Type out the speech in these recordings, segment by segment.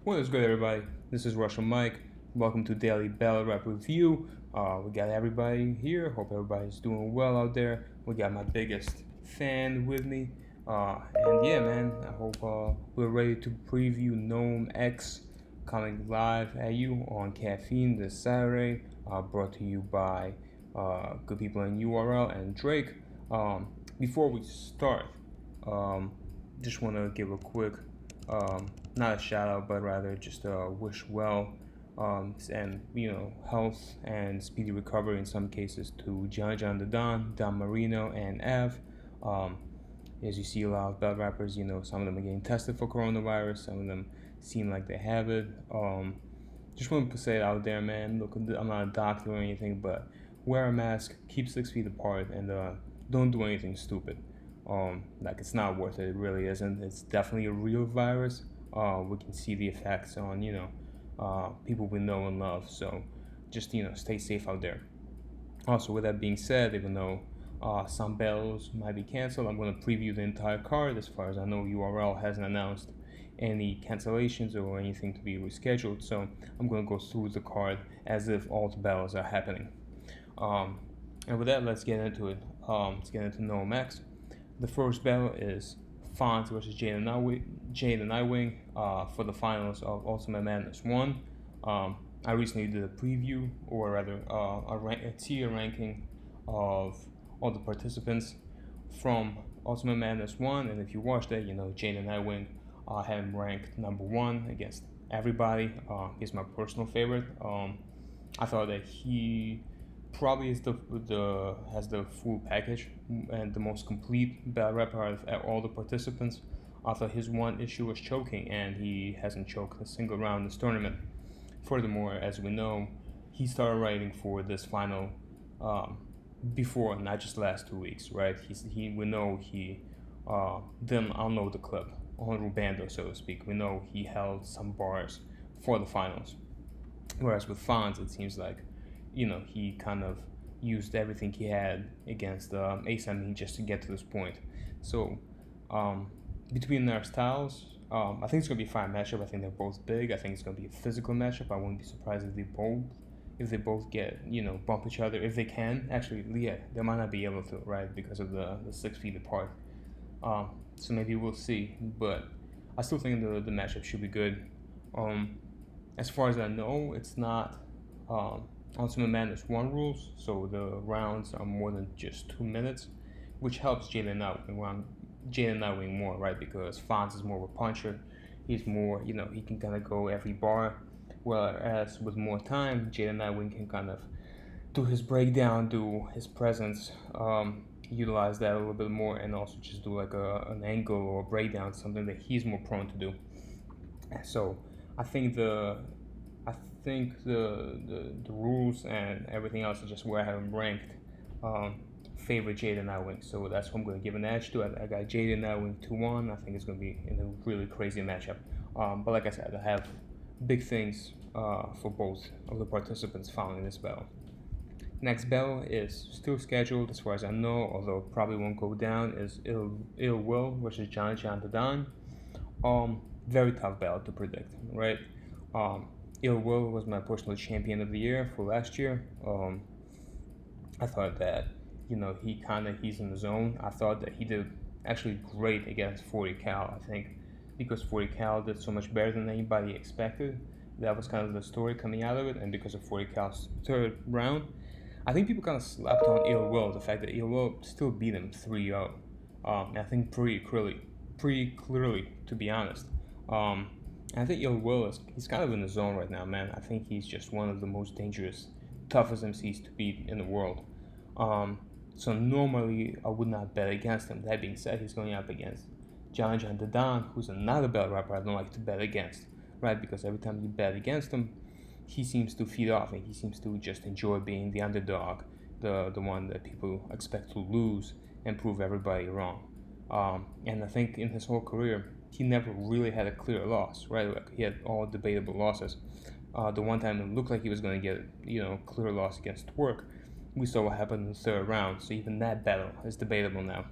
What is good, everybody? This is Russian Mike. Welcome to Daily Battle Rap Review. We got everybody here. Hope everybody's doing well out there. We got my biggest fan with me. And yeah, man, I hope we're ready to preview NOME X coming live at you on Caffeine this Saturday. Brought to you by good people in URL and Drake. Before we start, um, just want to give a quick not a shout out, but rather just wish well and health and speedy recovery in some cases to John the Don Marino, and Av. Um, as you see, a lot of bad rappers, some of them are getting tested for coronavirus, some of them seem like they have it. Just wanted to say it out there, man. Look, I'm not a doctor or anything, but wear a mask, keep 6 feet apart, and don't do anything stupid. Like, it's not worth it. It really isn't. It's definitely a real virus. We can see the effects on people we know and love. So just stay safe out there. Also, with that being said, even though some battles might be canceled, I'm going to preview the entire card. As far as I know, URL hasn't announced any cancellations or anything to be rescheduled. So I'm going to go through the card as if all the battles are happening. And with that, let's get into it. Let's get into NOME X. The first battle is Fonz versus Jade and Nightwing for the finals of Ultimate Madness 1. I recently did a preview, or rather a tier ranking of all the participants from Ultimate Madness 1, and if you watched that, Jade and Nightwing had him ranked number 1 against everybody. He's my personal favorite. I thought that he probably has the full package and the most complete battle rapper out of all the participants. I thought his one issue was choking, and he hasn't choked a single round in this tournament. Furthermore, as we know, he started writing for this final before, not just the last 2 weeks, right? We know he didn't unload the clip on Rubando, so to speak. We know he held some bars for the finals. Whereas with Fonz, it seems like he kind of used everything he had against Ace Amin just to get to this point. So between their styles, I think it's going to be a fine matchup. I think they're both big. I think it's going to be a physical matchup. I wouldn't be surprised if they both get, bump each other. If they can, actually, yeah, they might not be able to, right, because of the 6 feet apart. So maybe we'll see. But I still think the matchup should be good. As far as I know, it's not Ultimate Madness 1 rules, so the rounds are more than just 2 minutes, which helps Jalen Nightwing more, right? Because Fonz is more of a puncher. He's more, he can kind of go every bar, whereas with more time, Jalen Nightwing can kind of do his breakdown, do his presence, utilize that a little bit more, and also just do like an angle or a breakdown, something that he's more prone to do. So I think the rules and everything else is just where I have him ranked. Favor Jade Nightwing, so that's what I'm going to give an edge to. I got Jade Nightwing 2-1. I think it's going to be in a really crazy matchup. But like I said, I have big things for both of the participants following this battle. Next battle is still scheduled, as far as I know, although probably won't go down, is Ill Will versus John the Don. Very tough battle to predict, right? Ill Will was my personal champion of the year for last year. I thought that, he's in the zone. I thought that he did actually great against 40 Cal. I think because 40 Cal did so much better than anybody expected. That was kind of the story coming out of it. And because of 40 Cal's third round, I think people kind of slapped on Ill Will, the fact that Ill Will still beat him 3-0. I think pretty clearly, to be honest. I think Ill Will he's kind of in the zone right now, man. I think he's just one of the most dangerous, toughest MCs to beat in the world. So normally I would not bet against him. That being said, he's going up against John the Don, who's another battle rapper I don't like to bet against, right? Because every time you bet against him, he seems to feed off, and he seems to just enjoy being the underdog, the one that people expect to lose and prove everybody wrong. And I think in his whole career, he never really had a clear loss, right? Like, he had all debatable losses. The one time it looked like he was going to get, clear loss against Twerk, we saw what happened in the third round. So even that battle is debatable now.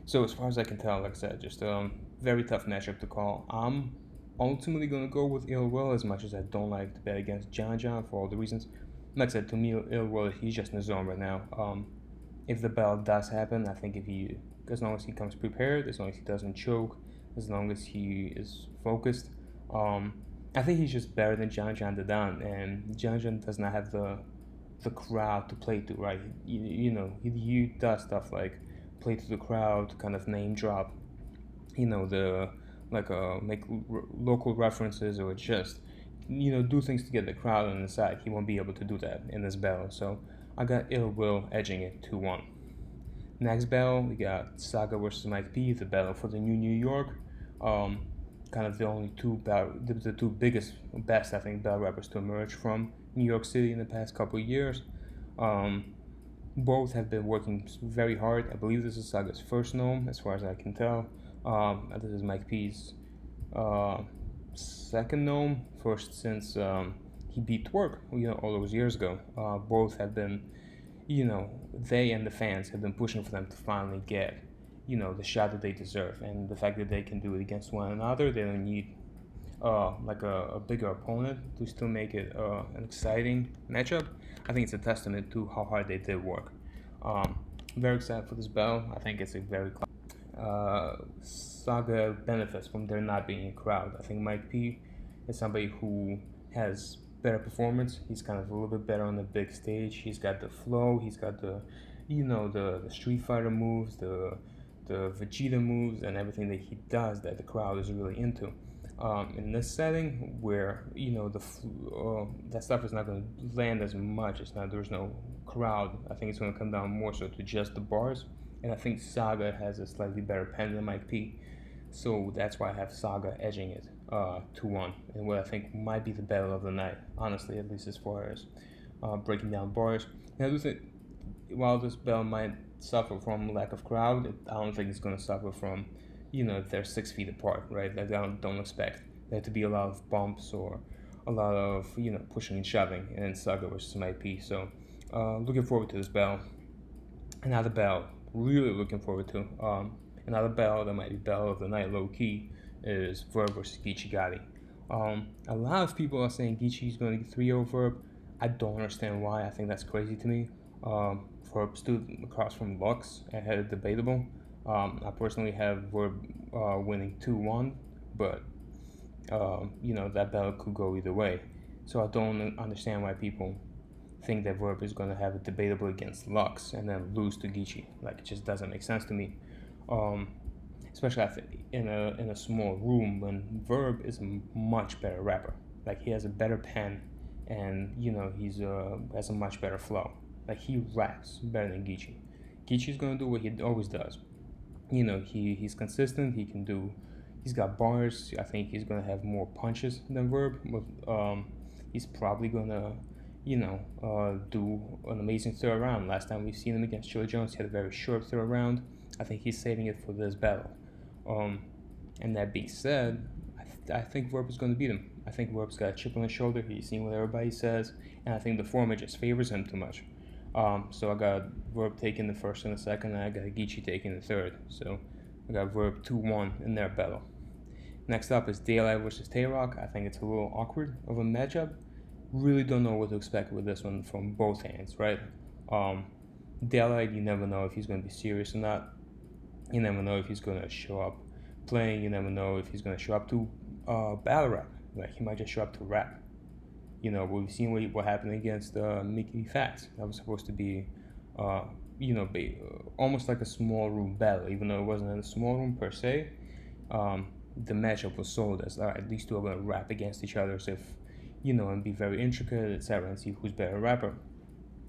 So as far as I can tell, like I said, just very tough matchup to call. I'm ultimately going to go with Ill Will, as much as I don't like to bet against John for all the reasons. Like I said, to me, Ill Will, he's just in the zone right now. If the bell does happen, I think as long as he comes prepared, as long as he doesn't choke, as long as he is focused, I think he's just better than John the Don, and John does not have the crowd to play to, right? He does stuff like play to the crowd, kind of name drop, make local references, or just do things to get the crowd on the side. He won't be able to do that in this battle, so I got Ill Will edging it 2-1. Next battle, we got Saga versus Mike P, the battle for the New York. Kind of the only the two best, I think, battle rappers to emerge from New York City in the past couple of years. Both have been working very hard. I believe this is Saga's first NOME, as far as I can tell. This is Mike P's second NOME, first since he beat Twerk, all those years ago. Both have been, they and the fans have been pushing for them to finally get, the shot that they deserve. And the fact that they can do it against one another, they don't need a bigger opponent to still make it an exciting matchup. I think it's a testament to how hard they did work. Very excited for this battle. I think it's a very Saga benefits from there not being a crowd. I think Mike P is somebody who has better performance. He's kind of a little bit better on the big stage. He's got the flow. He's got the Street Fighter moves, the Vegeta moves, and everything that he does that the crowd is really into. In this setting, where that stuff is not going to land as much, there's no crowd. I think it's going to come down more so to just the bars. And I think Saga has a slightly better pen than Mike P. So that's why I have Saga edging it 2-1 in what I think might be the battle of the night, honestly, at least as far as breaking down bars. And I do think, while this battle might suffer from lack of crowd, I don't think it's going to suffer from, if they're 6 feet apart, right? Like, I don't expect there to be a lot of bumps or a lot of, pushing and shoving in Saga versus Mike P. So looking forward to this battle. Another battle really looking forward to. Another battle that might be battle of the night, low key, is Verb versus Geechee Gotti. A lot of people are saying Geechee's going to 3-0 Verb. I don't understand why. I think that's crazy to me. Verb stood across from Lux and had it debatable. I personally have Verb winning 2-1, but that battle could go either way. So I don't understand why people think that Verb is going to have it debatable against Lux and then lose to Geechee. Like, it just doesn't make sense to me. Especially in a small room, when Verb is a much better rapper. Like, he has a better pen, and he's has a much better flow. Like, he raps better than Geechee. Geechee's going to do what he always does. He's consistent. He's got bars. I think he's going to have more punches than Verb. But he's probably going to do an amazing third round. Last time we've seen him against Joe Jones, he had a very short third round. I think he's saving it for this battle. And that being said, I think Verb is going to beat him. I think Verb's got a chip on his shoulder. He's seen what everybody says, and I think the format just favors him too much. So I got Verb taking the first and the second, and I got Geechee taking the third. So I got Verb 2-1 in their battle. Next up is Daylight versus Tay-Rock. I think it's a little awkward of a matchup. Really don't know what to expect with this one from both hands, right? Daylight, you never know if he's going to be serious or not. You never know if he's going to show up playing. You never know if he's going to show up to battle rap. Like, he might just show up to rap. We've seen what happened against Mickey Facts. That was supposed to be, almost like a small room battle, even though it wasn't in a small room per se. The matchup was sold as, all right, these two are going to rap against each other, so if, and be very intricate, etc., and see who's better rapper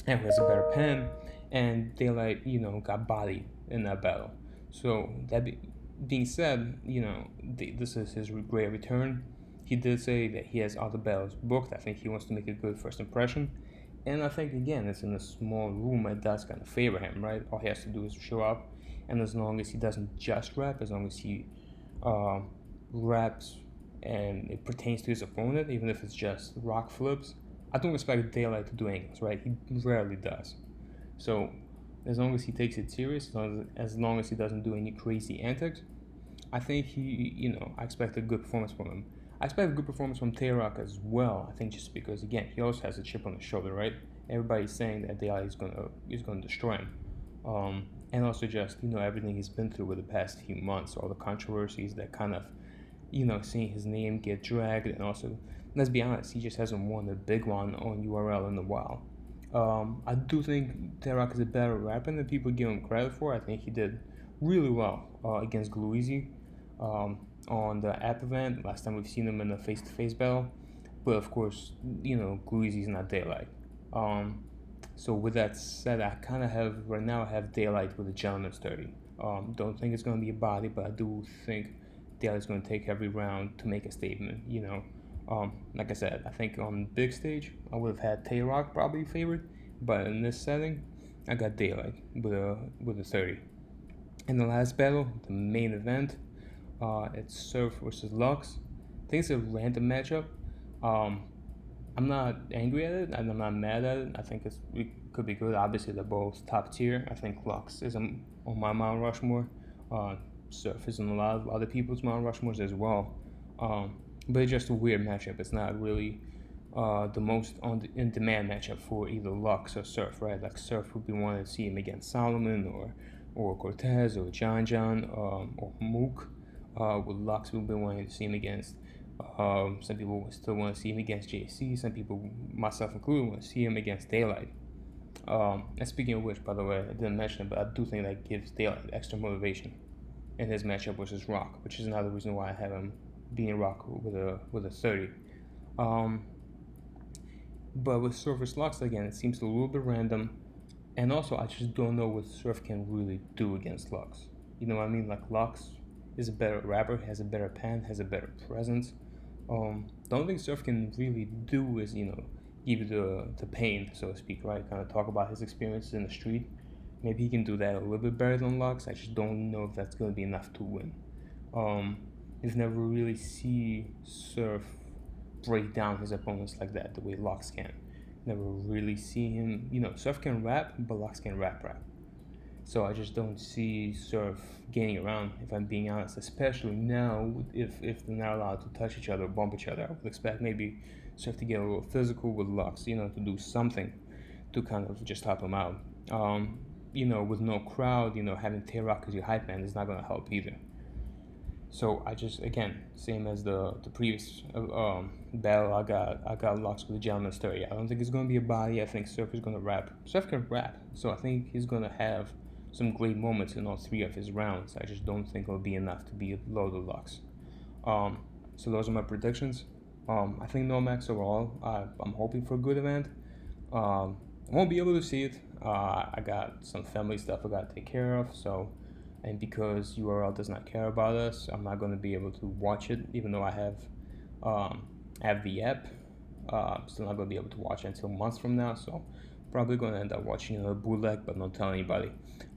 and who has a better pen. And Daylight, got bodied in that battle. So that being said, this is his great return. He did say that he has other battles booked. I think he wants to make a good first impression. And I think, again, it's in a small room. It does kind of favor him, right? All he has to do is show up. And as long as he doesn't just rap, as long as he raps and it pertains to his opponent, even if it's just rock flips, I don't expect Daylight to do angles, right? He rarely does. So as long as he takes it serious, as long as he doesn't do any crazy antics, I think I expect a good performance from him. I expect a good performance from Tay-Rock as well. I think just because, again, he also has a chip on his shoulder, right? Everybody's saying that Daylight is gonna destroy him, and also just everything he's been through with the past few months, all the controversies that kind of seeing his name get dragged, and also, let's be honest, he just hasn't won a big one on URL in a while. I do think Tay-Rock is a better rapper than people give him credit for. I think he did really well against Gluezy on the app event. Last time we've seen him in a face-to-face battle. But of course, Gluezy's not Daylight. So with that said, I kind of have Daylight with a gentleman's 30. Don't think it's going to be a body, but I do think Daylight's going to take every round to make a statement, like I said, I think on big stage, I would have had Tay-Rock probably favored, but in this setting, I got Daylight with a 30. In the last battle, the main event, it's Surf versus Lux. I think it's a random matchup. I'm not angry at it, and I'm not mad at it. I think it could be good. Obviously, they're both top tier. I think Lux is on my Mount Rushmore. Surf is on a lot of other people's Mount Rushmores as well. But it's just a weird matchup. It's not really the most in demand matchup for either Lux or Surf, right? Like Surf would be wanting to see him against Solomon or Cortez or John or Mook. With Lux, we've been wanting to see him against. Some people still want to see him against JC. Some people, myself included, want to see him against Daylight. And speaking of which, by the way, I didn't mention it, but I do think that gives Daylight extra motivation in his matchup versus Rock, which is another reason why I have him being Rock with a 30. But with Surf vs. Lux, again, it seems a little bit random. And also, I just don't know what Surf can really do against Lux. You know what I mean? Like, Lux is a better rapper, has a better pen, has a better presence. The only thing Surf can really do is, give you the pain, so to speak, right? Kind of talk about his experiences in the street. Maybe he can do that a little bit better than Lux. I just don't know if that's going to be enough to win. You've never really see Surf break down his opponents like that, the way Lux can. Never really see him, Surf can rap, but Lux can rap. So I just don't see Surf gaining around, if I'm being honest, especially now if they're not allowed to touch each other, bump each other. I would expect maybe Surf to get a little physical with Lux, to do something to kind of just help him out. With no crowd, having Tay-Rock as your hype man is not going to help either. So I just, again, same as the previous battle, I got Lux with the gentleman's 30. I don't think it's going to be a body. I think Surf is going to rap. Surf can rap, so I think he's going to have some great moments in all three of his rounds. I just don't think it'll be enough to be below the Lux. So those are my predictions. I think NOME X overall, I'm hoping for a good event. I won't be able to see it. I got some family stuff I got to take care of, and because URL does not care about us, I'm not going to be able to watch it, even though I have the app. Still not going to be able to watch it until months from now, so probably going to end up watching a bootleg, but not tell anybody.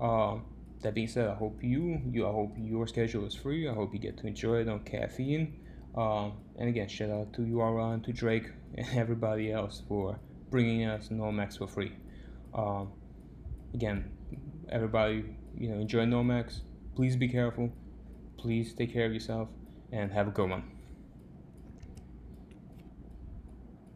That being said, I hope your schedule is free. I hope you get to enjoy it on caffeine. And again, shout out to URL and to Drake and everybody else for bringing us NOME X for free. Again, everybody, enjoy NOME X. Please be careful. Please take care of yourself and have a good one.